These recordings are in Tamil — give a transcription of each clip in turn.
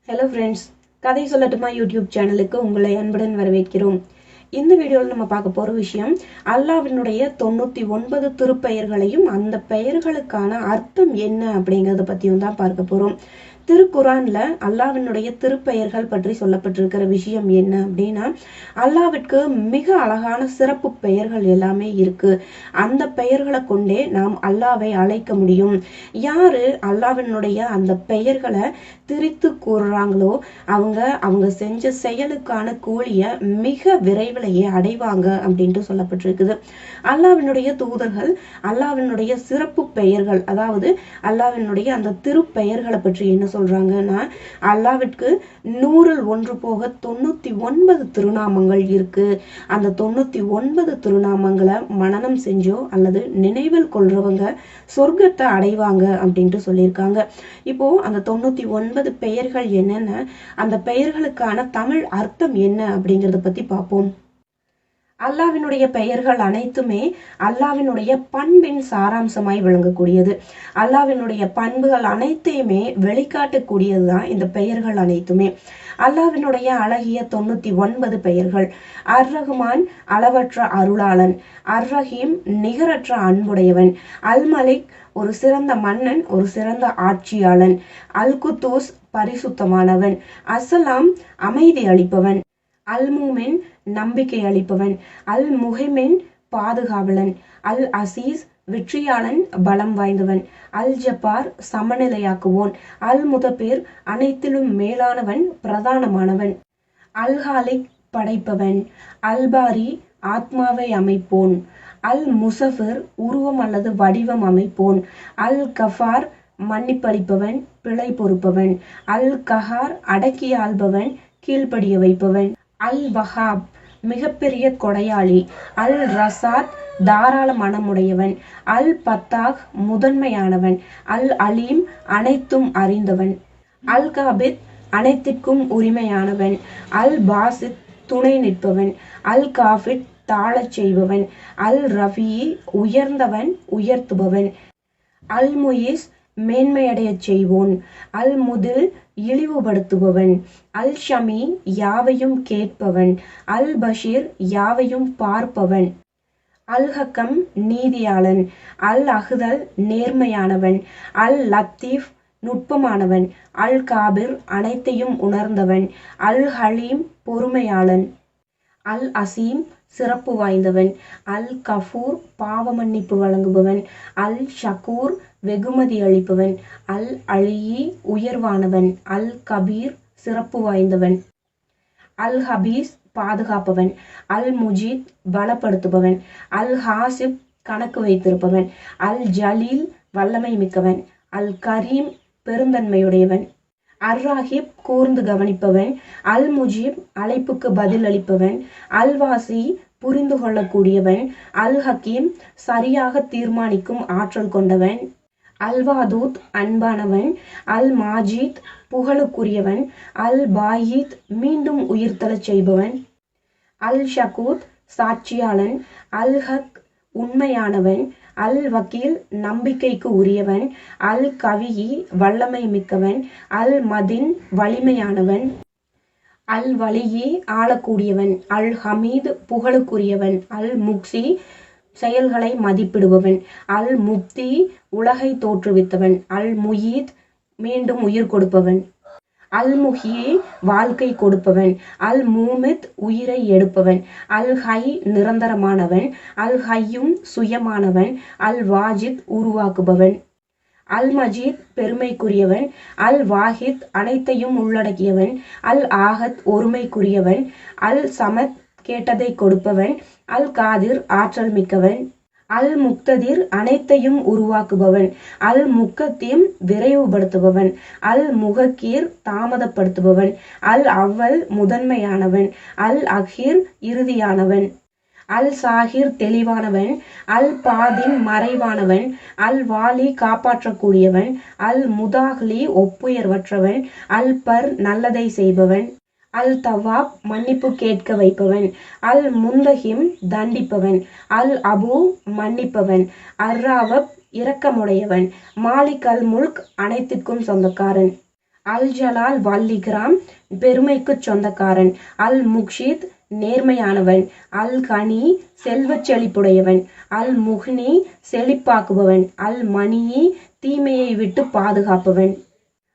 ஹலோ ஃப்ரெண்ட்ஸ், கதை சொல்லட்டுமா யூடியூப் சேனலுக்கு உங்களை அன்புடன் வரவேற்கிறோம். இந்த வீடியோவில் நம்ம பார்க்க போகிற விஷயம் அல்லாஹ்வினுடைய 99 திருப்பெயர்களையும் அந்த பெயர்களுக்கான அர்த்தம் என்ன அப்படிங்கிறத பற்றியும் தான் பார்க்க போகிறோம். திருக்குரான்ல அல்லாஹ்வினுடைய திருப்பெயர்கள் பற்றி சொல்லப்பட்டிருக்கிற விஷயம் என்ன அப்படின்னா, அல்லாஹ்விற்கு மிக அழகான சிறப்பு பெயர்கள் எல்லாமே இருக்கு. அந்த பெயர்களை கொண்டே நாம் அல்லாஹ்வை அழைக்க முடியும். யாரு அல்லாஹ்வினுடைய அந்த பெயர்களை திரித்து கூறுறாங்களோ அவங்க செஞ்ச செயலுக்கான கூலிய மிக விரைவிலேயே அடைவாங்க அப்படின்ட்டு சொல்லப்பட்டிருக்குது. அல்லாஹ்வினுடைய தூதர்கள் அல்லாஹ்வினுடைய சிறப்பு பெயர்கள், அதாவது அல்லாஹ்வினுடைய அந்த திருப்பெயர்களை பற்றி என்ன சொல்றாங்கன்னா, அல்லாஹ்விற்கு 100 போக 99 திருநாமங்கள் இருக்கு. அந்த 99 திருநாமங்களை மனனம் செஞ்சோ அல்லது நினைவில் கொள்றவங்க சொர்க்கத்தை அடைவாங்க அப்படின்ட்டு சொல்லியிருக்காங்க. இப்போ அந்த 99 பெயர்கள் என்னென்ன, அந்த பெயர்களுக்கான தமிழ் அர்த்தம் என்ன அப்படிங்கறத பத்தி பார்ப்போம். அல்லாஹ்வினுடைய பெயர்கள் அனைத்துமே அல்லாஹ்வினுடைய பண்பின் சாராம்சமாய் விளங்கக்கூடியது. அல்லாஹ்வினுடைய பண்புகள் அனைத்தையுமே வெளிக்காட்டக்கூடியதுதான் இந்த பெயர்கள் அனைத்துமே. அல்லாஹ்வினுடைய அழகிய 99 பெயர்கள்: அர் ரஹ்மான் அளவற்ற அருளாளன், அர் ரஹீம் நிகரற்ற அன்புடையவன், அல் மலிக் ஒரு சிறந்த மன்னன், ஒரு சிறந்த ஆட்சியாளன், அல் குத்தூஸ் பரிசுத்தமானவன், அஸ்ஸலாம் அமைதி அளிப்பவன், அல் மூமின் நம்பிக்கை அளிப்பவன், அல் முஹைமின் பாதுகாவலன், அல் அசீஸ் வெற்றியாளன் பலம் வாய்ந்தவன், அல் ஜப்பார் சமநிலையாக்குவோன், அல் முதபீர் அனைத்திலும் மேலானவன் பிரதானமானவன், அல் ஹாலிக் படைப்பவன், அல் பாரி ஆத்மாவை அமைப்போன், அல் முசஃபிர் உருவம் அல்லது வடிவம் அமைப்போன், அல் கஃபார் மன்னிப்பளிப்பவன் பிழை பொறுப்பவன், அல் கஹார் அடக்கி ஆள்பவன் கீழ்ப்படிய வைப்பவன், அல் வஹாப் மிகப்பெரிய கொடையாளி, அல் ரசாத் தாராள மனமுடையவன், அல் பத்தாக் முதன்மையானவன், அல் அலீம் அனைத்தும் அறிந்தவன், அல் காபித் அனைத்திற்கும் உரிமையானவன், அல் பாசித் துணை நிற்பவன், அல் காஃபித் தாழச் செய்பவன், அல் ரஃபீ உயர்ந்தவன் உயர்த்துபவன், அல் முயிஸ் மேன்மையடைய செய்வோன், அல் முதில் இழிவுபடுத்துபவன், அல் ஷமி யாவையும் கேட்பவன், அல் பஷீர் யாவையும் பார்ப்பவன், அல் ஹக்கம் நீதியாளன், அல் அஹ்தல் நேர்மையானவன், அல் லத்தீஃப் நுட்பமானவன், அல் காபிர் அனைத்தையும் உணர்ந்தவன், அல் ஹலீம் பொறுமையாளன், அல் அசீம் சிறப்பு வாய்ந்தவன், அல் கஃபூர் பாவ மன்னிப்பு வழங்குபவன், அல் ஷக்கூர் வெகுமதி அளிப்பவன், அல் அலியி உயர்வானவன், அல் கபீர் சிறப்பு வாய்ந்தவன், அல் ஹபீஸ் பாதுகாப்பவன், அல் முஜீத் பலப்படுத்துபவன், அல் ஹாசிப் கணக்கு வைத்திருப்பவன், அல் ஜலீல் வல்லமை மிக்கவன், அல் கரீம் பெருந்தன்மையுடையவன், அர் ராஹிப் கூர்ந்து கவனிப்பவன், அல் முஜீப் அழைப்புக்கு பதில் அளிப்பவன், அல் வாசி புரிந்து கொள்ளக்கூடியவன், அல் ஹக்கீம் சரியாக தீர்மானிக்கும் ஆற்றல் கொண்டவன், அல் வாதூத் அன்பானவன், அல் மாஜீத் புகழுக்குரியவன், அல் பாயீத் மீண்டும் உயிர்த்தலச் செய்பவன், அல் ஷக்கூத் சாட்சியாளன், அல் ஹக் உண்மையானவன், அல் வக்கீல் நம்பிக்கைக்கு உரியவன், அல் கவியி வல்லமை மிக்கவன், அல் மதின் வலிமையானவன், அல் வலியி ஆளக்கூடியவன், அல் ஹமீத் புகழுக்குரியவன், அல் முக்சி செயல்களை மதிப்பிடுபவன், அல் முப்தி உலகை தோற்றுவித்தவன், அல் முயீத் மீண்டும் உயிர் கொடுப்பவன், அல் முஹியே வாழ்க்கை கொடுப்பவன், அல் மூமித் உயிரை எடுப்பவன், அல் ஹை நிரந்தரமானவன், அல் ஹையும் சுயமானவன், அல் வாஜித் உருவாக்குபவன், அல் மஜீத் பெருமைக்குரியவன், அல் வாஹித் அனைத்தையும் உள்ளடக்கியவன், அல் ஆஹத் ஒருமைக்குரியவன், அல் சமத் கேட்டதை கொடுப்பவன், அல் காதிர் ஆற்றல் மிக்கவன், அல் முக்ததிர் அனைத்தையும் உருவாக்குபவன், அல் முக்கத்தீம் விரைவுபடுத்துபவன், அல் முகக்கீர் தாமதப்படுத்துபவன், அல் அவ்வல் முதன்மையானவன், அல் அஹீர் இறுதியானவன், அல் சாஹிர் தெளிவானவன், அல் பாதின் மறைவானவன், அல் வாலி காப்பாற்றக்கூடியவன், அல் முதாஹ்லி ஒப்புயர்வற்றவன், அல் பர் நல்லதை செய்பவன், அல் தவாப் மன்னிப்பு கேட்க வைப்பவன், அல் முந்தஹிம் தண்டிப்பவன், அல் அபு மன்னிப்பவன், அர் ராவப் இரக்கமுடையவன், மாலிக் அல் முல்க் அனைத்திற்கும் சொந்தக்காரன், அல் ஜலால் வல் இக்ராம் பெருமைக்கு சொந்தக்காரன், அல் முக்ஷித் நேர்மையானவன், அல் கனி செல்வச் செழிப்புடையவன், அல் முஹ்னி செழிப்பாக்குபவன், அல் மணியி தீமையை விட்டு பாதுகாப்பவன்,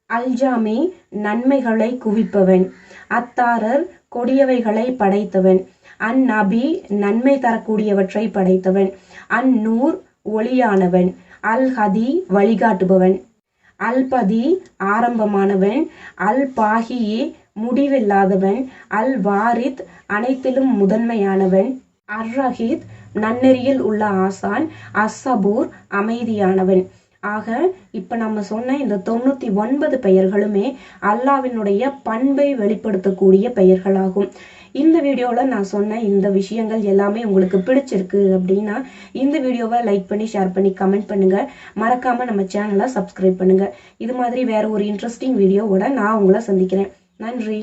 அல் ஜாமி நன்மைகளை குவிப்பவன், அத்தாரர் கொடியவைகளை படைத்தவன், அன் நபி நன்மை தரக்கூடியவற்றை படைத்தவன், அன் நூர் ஒளியானவன், அல் ஹதி வழிகாட்டுபவன், அல் பதி ஆரம்பமானவன், அல் பாஹி முடிவில்லாதவன், அல் வாரித் அனைத்திலும் முதன்மையானவன், அர் ரஹீத் நன்னெறியில் உள்ள ஆசான், அஸ்ஸபூர் அமைதியானவன். ஆக இப்ப நம்ம சொன்ன இந்த 99 பெயர்களுமே அல்லாஹ்வினுடைய பண்பை வெளிப்படுத்தக்கூடிய பெயர்களாகும். இந்த வீடியோவில் நான் சொன்ன இந்த விஷயங்கள் எல்லாமே உங்களுக்கு பிடிச்சிருக்கு அப்படின்னா இந்த வீடியோவை லைக் பண்ணி ஷேர் பண்ணி கமெண்ட் பண்ணுங்க. மறக்காம நம்ம சேனலை சப்ஸ்கிரைப் பண்ணுங்க. இது மாதிரி வேற ஒரு இன்ட்ரெஸ்டிங் வீடியோவோட நான் உங்களை சந்திக்கிறேன். நன்றி.